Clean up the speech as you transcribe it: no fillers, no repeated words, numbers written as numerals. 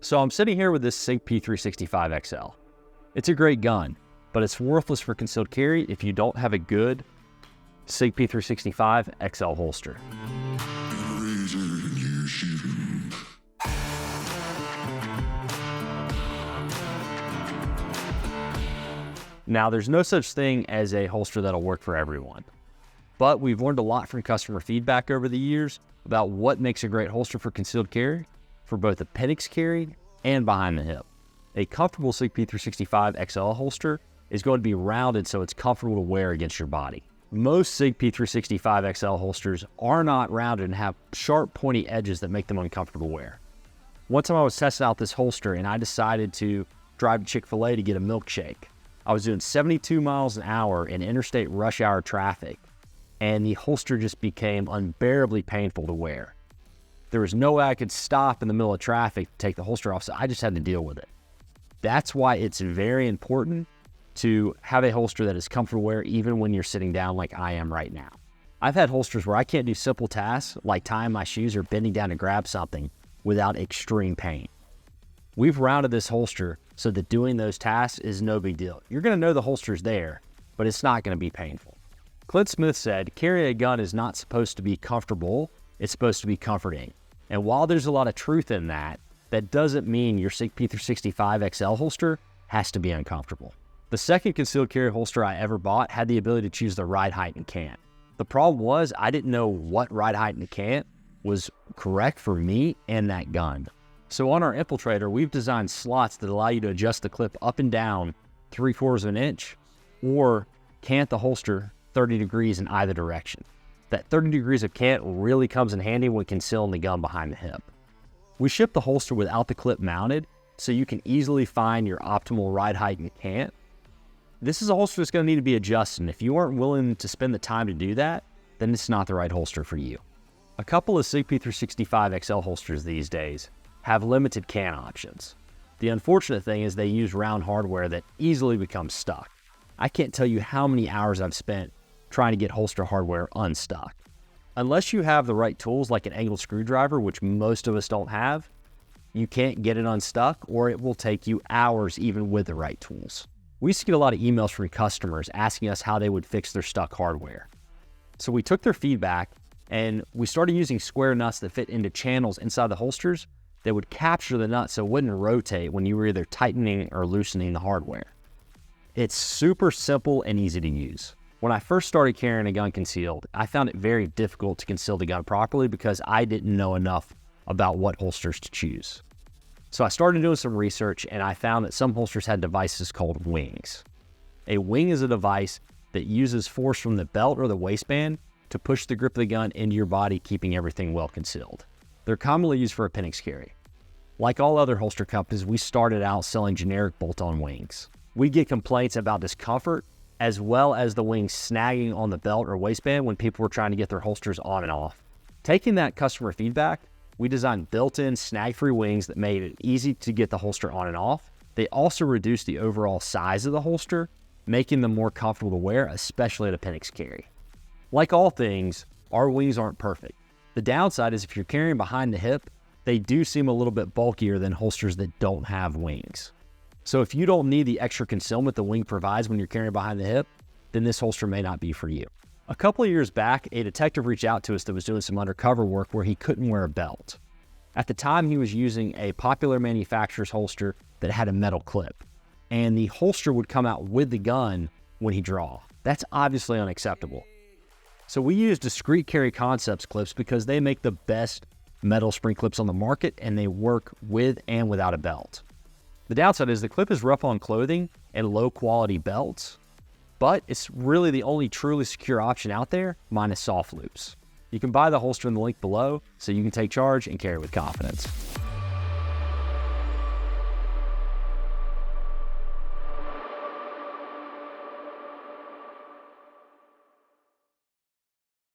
So I'm sitting here with this Sig P365XL. It's a great gun, but it's worthless for concealed carry if you don't have a good Sig P365XL holster. Now, there's no such thing as a holster that'll work for everyone, but we've learned a lot from customer feedback over the years about what makes a great holster for concealed carry for both appendix carry and behind the hip. A comfortable Sig P365XL holster is going to be rounded so it's comfortable to wear against your body. Most Sig P365XL holsters are not rounded and have sharp, pointy edges that make them uncomfortable to wear. One time I was testing out this holster and I decided to drive to Chick-fil-A to get a milkshake. I was doing 72 miles an hour in interstate rush hour traffic, and the holster just became unbearably painful to wear. There was no way I could stop in the middle of traffic to take the holster off, so I just had to deal with it. That's why it's very important to have a holster that is comfortable to wear even when you're sitting down like I am right now. I've had holsters where I can't do simple tasks like tying my shoes or bending down to grab something without extreme pain. We've rounded this holster so that doing those tasks is no big deal. You're going to know the holster's there, but it's not going to be painful. Clint Smith said, carrying a gun is not supposed to be comfortable, it's supposed to be comforting. And while there's a lot of truth in that, that doesn't mean your Sig P365XL holster has to be uncomfortable. The second concealed carry holster I ever bought had the ability to choose the ride height and cant. The problem was I didn't know what ride height and cant was correct for me and that gun. So on our infiltrator, we've designed slots that allow you to adjust the clip up and down 3/4 of an inch or cant the holster 30 degrees in either direction. That 30 degrees of cant really comes in handy when concealing the gun behind the hip. We ship the holster without the clip mounted, so you can easily find your optimal ride height and cant. This is a holster that's going to need to be adjusted, and if you aren't willing to spend the time to do that, then it's not the right holster for you. A couple of Sig P365XL holsters these days have limited cant options. The unfortunate thing is they use round hardware that easily becomes stuck. I can't tell you how many hours I've spent trying to get holster hardware unstuck. Unless you have the right tools like an angled screwdriver, which most of us don't have, you can't get it unstuck, or it will take you hours even with the right tools. We used to get a lot of emails from customers asking us how they would fix their stuck hardware. So we took their feedback and we started using square nuts that fit into channels inside the holsters that would capture the nut so it wouldn't rotate when you were either tightening or loosening the hardware. It's super simple and easy to use. When I first started carrying a gun concealed, I found it very difficult to conceal the gun properly because I didn't know enough about what holsters to choose. So I started doing some research and I found that some holsters had devices called wings. A wing is a device that uses force from the belt or the waistband to push the grip of the gun into your body, keeping everything well concealed. They're commonly used for appendix carry. Like all other holster companies, we started out selling generic bolt-on wings. We get complaints about discomfort as well as the wings snagging on the belt or waistband when people were trying to get their holsters on and off. Taking that customer feedback, we designed built-in snag-free wings that made it easy to get the holster on and off. They also reduced the overall size of the holster, making them more comfortable to wear, especially at appendix carry. Like all things, our wings aren't perfect. The downside is if you're carrying behind the hip, they do seem a little bit bulkier than holsters that don't have wings. So if you don't need the extra concealment the wing provides when you're carrying behind the hip, then this holster may not be for you. A couple of years back, a detective reached out to us that was doing some undercover work where he couldn't wear a belt. At the time, he was using a popular manufacturer's holster that had a metal clip, and the holster would come out with the gun when he draw. That's obviously unacceptable. So we use Discreet Carry Concepts clips because they make the best metal spring clips on the market, and they work with and without a belt. The downside is the clip is rough on clothing and low quality belts, but it's really the only truly secure option out there, minus soft loops. You can buy the holster in the link below so you can take charge and carry with confidence.